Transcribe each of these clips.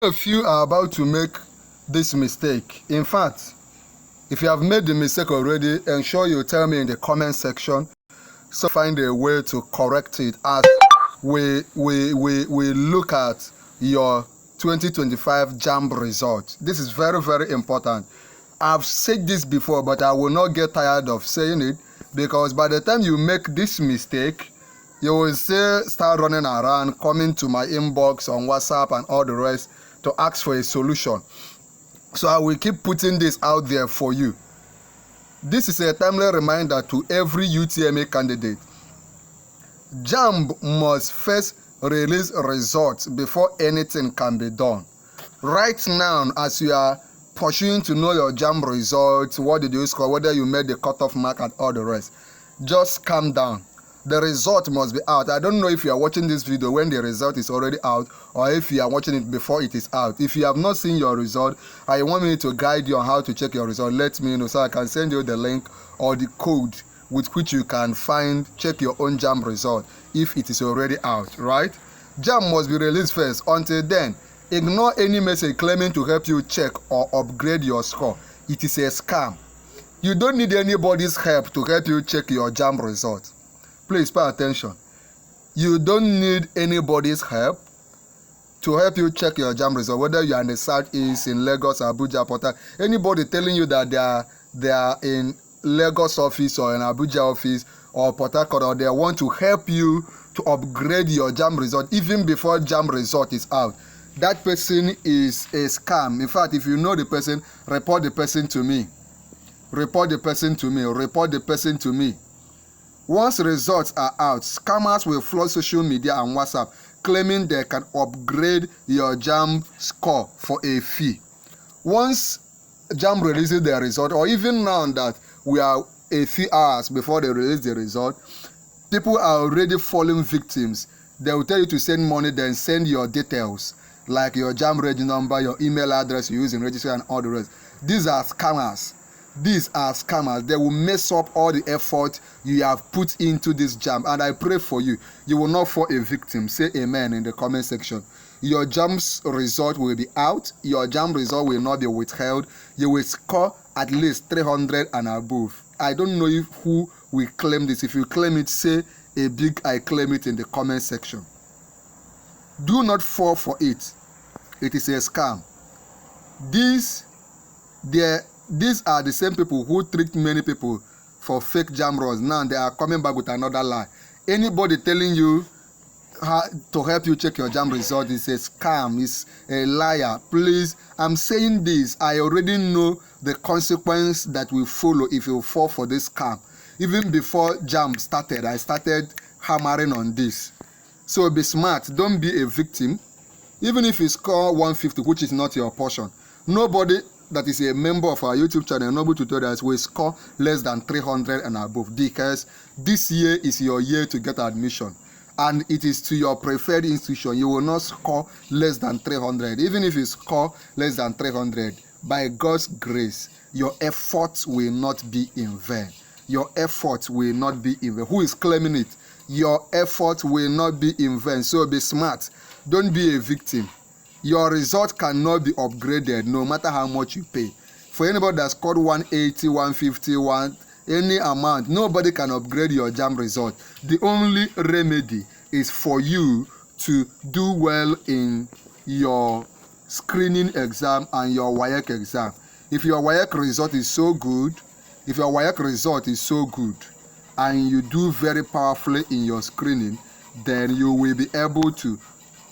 If you are about to make this mistake, in fact, if you have made the mistake already, ensure you tell me in the comment section so find a way to correct it as we look at your 2025 JAMB result. This is very, very important. I've said this before, but I will not get tired of saying it, because by the time you make this mistake, you will still start running around, coming to my inbox on WhatsApp and all the rest to ask for a solution. So I will keep putting this out there for you. This is a timely reminder to every UTME candidate. JAMB must first release results before anything can be done. Right now, as you are pursuing to know your JAMB results, what did you score, whether you made the cutoff mark and all the rest, just calm down. The result must be out. I don't know if you are watching this video when the result is already out, or if you are watching it before it is out. If you have not seen your result and you want me to guide you on how to check your result, let me know so I can send you the link or the code with which you can check your own JAMB result if it is already out, right? JAMB must be released first. Until then, ignore any message claiming to help you check or upgrade your score. It is a scam. You don't need anybody's help to help you check your JAMB result. Please pay attention. You don't need anybody's help to help you check your JAMB result, whether you are in the Southeast, in Lagos, Abuja, Port Harcourt. Anybody telling you that they are in Lagos office or in Abuja office or Port Harcourt, or they want to help you to upgrade your JAMB result even before JAMB result is out, that person is a scam. In fact, if you know the person, report the person to me. Report the person to me. Report the person to me. Once results are out, scammers will flood social media and WhatsApp claiming they can upgrade your JAMB score for a fee. Once JAMB releases their result, or even now that we are a few hours before they release the result, people are already falling victims. They will tell you to send money, then send your details, like your JAMB reg number, your email address you use in registration and all the rest. These are scammers. These are scammers. They will mess up all the effort you have put into this JAMB. And I pray for you, you will not fall a victim. Say amen in the comment section. Your JAMB's result will be out. Your JAMB result will not be withheld. You will score at least 300 and above. I don't know who will claim this. If you claim it, say a big I claim it in the comment section. Do not fall for it. It is a scam. These are the same people who tricked many people for fake JAMB runs. Now they are coming back with another lie. Anybody telling you to help you check your JAMB result is a scam, is a liar. Please, I'm saying this. I already know the consequence that will follow if you fall for this scam. Even before JAMB started, I started hammering on this. So be smart. Don't be a victim. Even if you score 150, which is not your portion, nobody that is a member of our YouTube channel, Noble Tutorials, will score less than 300 and above, because this year is your year to get admission, and it is to your preferred institution. You will not score less than 300. Even if you score less than 300, by God's grace, your efforts will not be in vain. Your efforts will not be in vain. Who is claiming it? Your efforts will not be in vain. So be smart. Don't be a victim. Your result cannot be upgraded no matter how much you pay. For anybody that scored 180, 150, any amount, nobody can upgrade your JAMB result. The only remedy is for you to do well in your screening exam and your WAEC exam. If your WAEC result is so good, and you do very powerfully in your screening, then you will be able to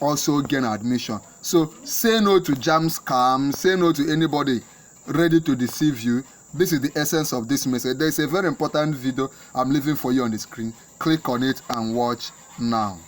also gain admission. So say no to JAMB scam. Say no to anybody ready to deceive you. This is the essence of this message. There is a very important video I'm leaving for you on the screen. Click on it and watch now.